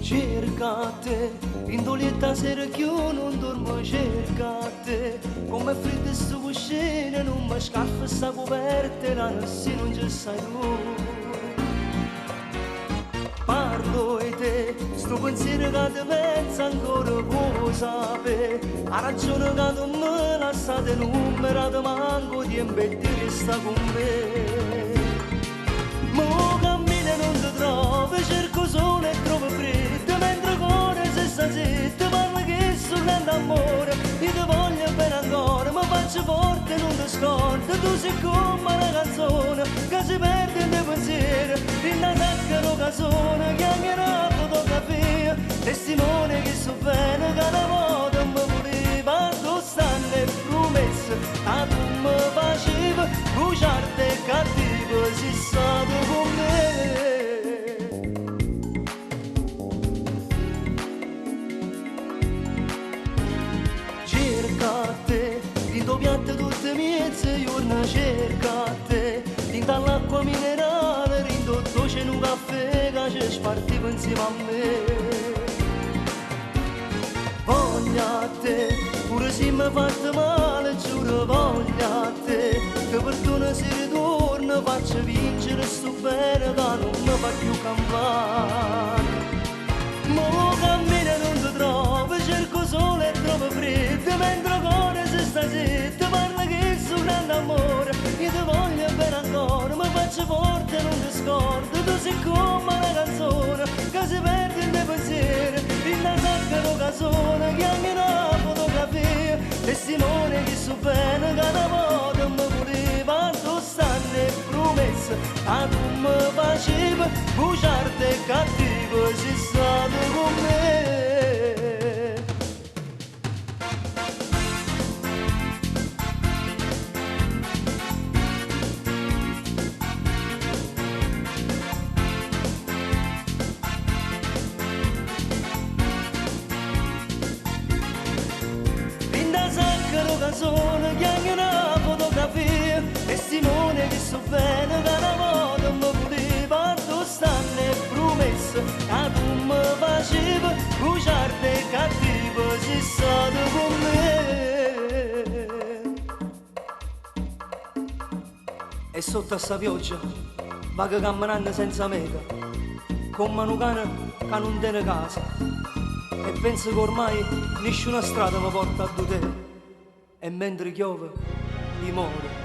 Cercate, indolietta sera che io non dormo, cercate, come freddo sto cuscino, non mi scaffa sta coperta, se non ci sai tu. Parlo di te, sto pensiero che ti pensa ancora può sapere, ha ragione che tu me lasciate numero, manco di imbettire sta con me. Mo cammino e non ti trovo, cerco sole e trovo freddo, mentre cuore se sta zitto, parla che sorrende amore, io ti voglio bene ancora, ma faccio forte e non ti scordo, tu sei come una canzone, che si perde nei pensieri, in la sacca l'occasione, chiacchiera fotografia, testimone che so bene che una volta mi voleva, tu stanno e promesse, a tu mi faceva, bugiardo e cattivo, sei stato con me. Cercate, in piatto tutte miezze giorni cercate, in dall'acqua minerale, in tutto c'è un caffè che ci spartivo insieme a me. Vogliate, pure se mi fate male, giuro vogliate, che perdono se ritorno, faccio vincere sto bene che non mi fa più campare. Mo cammino e non ti trovo, cerco sole e trovo freddo, mentre cuore se sta zitto, parla che è un grande amore, io ti voglio bene ancora, mi faccio forte e non ti scordo, tu sei come una canzone, che si perde nei pensieri, in la sacca l'occasione, chiami una fotografia, testimone che so bene che una volta mi voleva, tu stanno e promesse, a tu mi faceva, bugiardo e cattivo, sei stato con me. L'occasione, chiami una fotografia, testimone che so bene che una volta mi voleva, tu stanno e promesse, che tu mi faceva, bugiardo e cattivo, sei stato con me. E sotto a sta pioggia, vago camminando senza meta, come un cane che non tiene casa, e penso che ormai nessuna strada mi porta a te. E mentre piove, io muore.